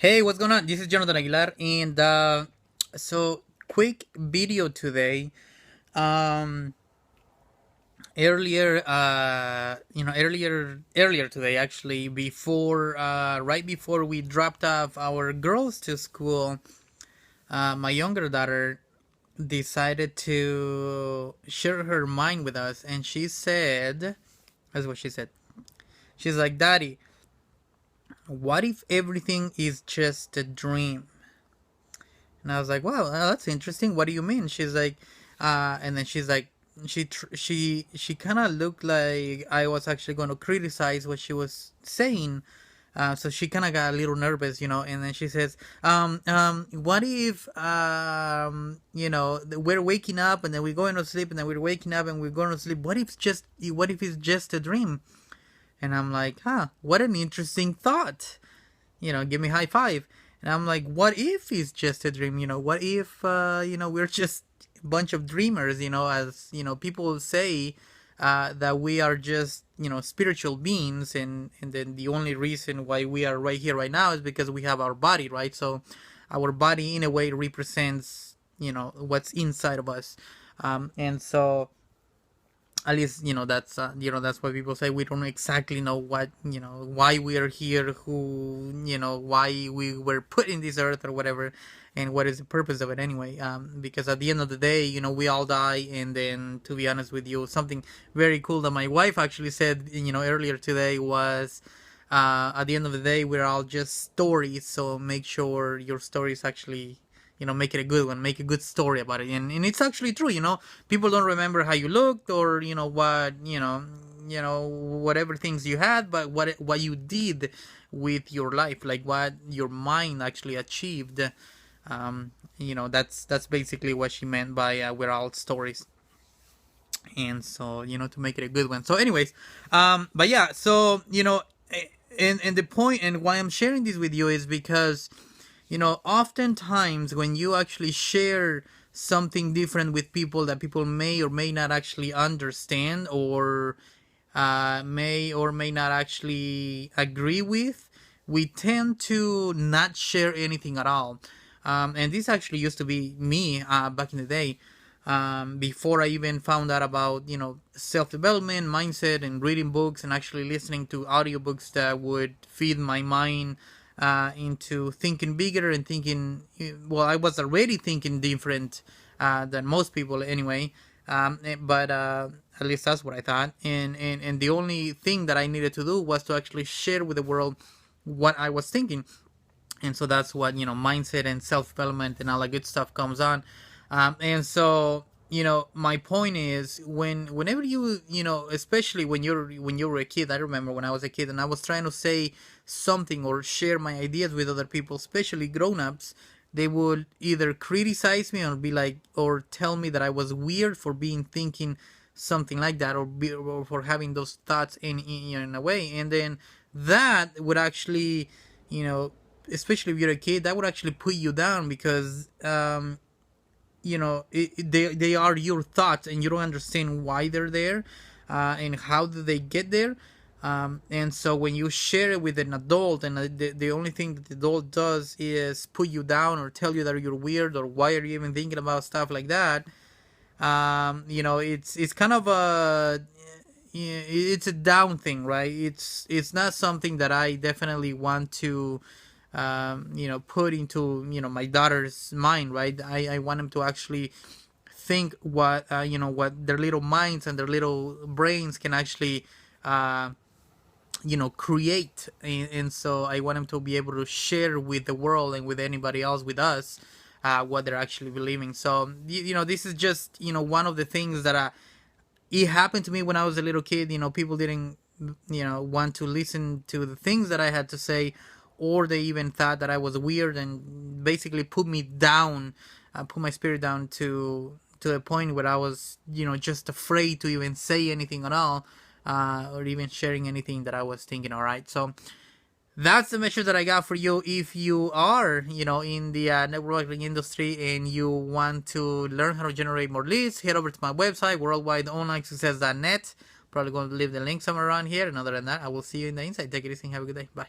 Hey, what's going on? This is Jonathan Aguilar, and so quick video today. Um, earlier today, actually, right before we dropped off our girls to school, my younger daughter decided to share her mind with us, and she said, "That's what she said." She's like, "Daddy, what if everything is just a dream?" And I was like, "Wow, that's interesting. What do you mean?" She's like, and then she's like, she kind of looked like I was actually going to criticize what she was saying. So she kind of got a little nervous, and then she says, what if, we're waking up and then we're going to sleep and then we're waking up and we're going to sleep. What if it's just a dream? And I'm like, what an interesting thought. Give me a high five. And I'm like, what if it's just a dream? What if, we're just a bunch of dreamers, as, people say that we are just, spiritual beings. And then the only reason why we are right here right now is because we have our body, right? So our body, in a way, represents, what's inside of us. And so at least that's what people say. We don't exactly know what, why we are here, who, why we were put in this earth or whatever, and what is the purpose of it anyway. Because at the end of the day, we all die. And then, to be honest with you, something very cool that my wife actually said, earlier today was, at the end of the day, we're all just stories. So make sure your stories actually, make it a good one, make a good story about it. And it's actually true. People don't remember how you looked, or what, whatever things you had, but what you did with your life, like what your mind actually achieved. That's basically what she meant by, we're all stories. And so, to make it a good one. So anyways, but yeah, so, and the point and why I'm sharing this with you is because, oftentimes when you actually share something different with people that people may or may not actually understand, or may or may not actually agree with, we tend to not share anything at all. And this actually used to be me back in the day, before I even found out about, self-development, mindset, and reading books, and actually listening to audiobooks that would feed my mind into thinking bigger and thinking, well, I was already thinking different than most people anyway. But at least that's what I thought. And the only thing that I needed to do was to actually share with the world what I was thinking. And so that's what, mindset and self-development and all that good stuff comes on. And so, my point is, whenever especially when you were a kid. I remember when I was a kid and I was trying to say something or share my ideas with other people, especially grown-ups. They would either criticize me or be like, or tell me that I was weird for being thinking something like that, or for having those thoughts in a way. And then that would actually, you know especially if you're a kid, that would actually put you down, because they are your thoughts and you don't understand why they're there, and how do they get there. And so when you share it with an adult, and the only thing that the adult does is put you down or tell you that you're weird, or why are you even thinking about stuff like that, it's kind of it's a down thing, right? It's not something that I definitely want to put into, my daughter's mind, right? I want them to actually think what, what their little minds and their little brains can actually create. And so I want them to be able to share with the world and with anybody else, with us, what they're actually believing. So this is just, one of the things that it happened to me when I was a little kid. People didn't, want to listen to the things that I had to say, or they even thought that I was weird, and basically put me down, put my spirit down to a point where I was, just afraid to even say anything at all, or even sharing anything that I was thinking. All right, so that's the message that I got for you. If you are, in the networking industry and you want to learn how to generate more leads, head over to my website, worldwideonlinesuccess.net. Probably going to leave the link somewhere around here. And other than that, I will see you in the inside. Take it easy and have a good day. Bye.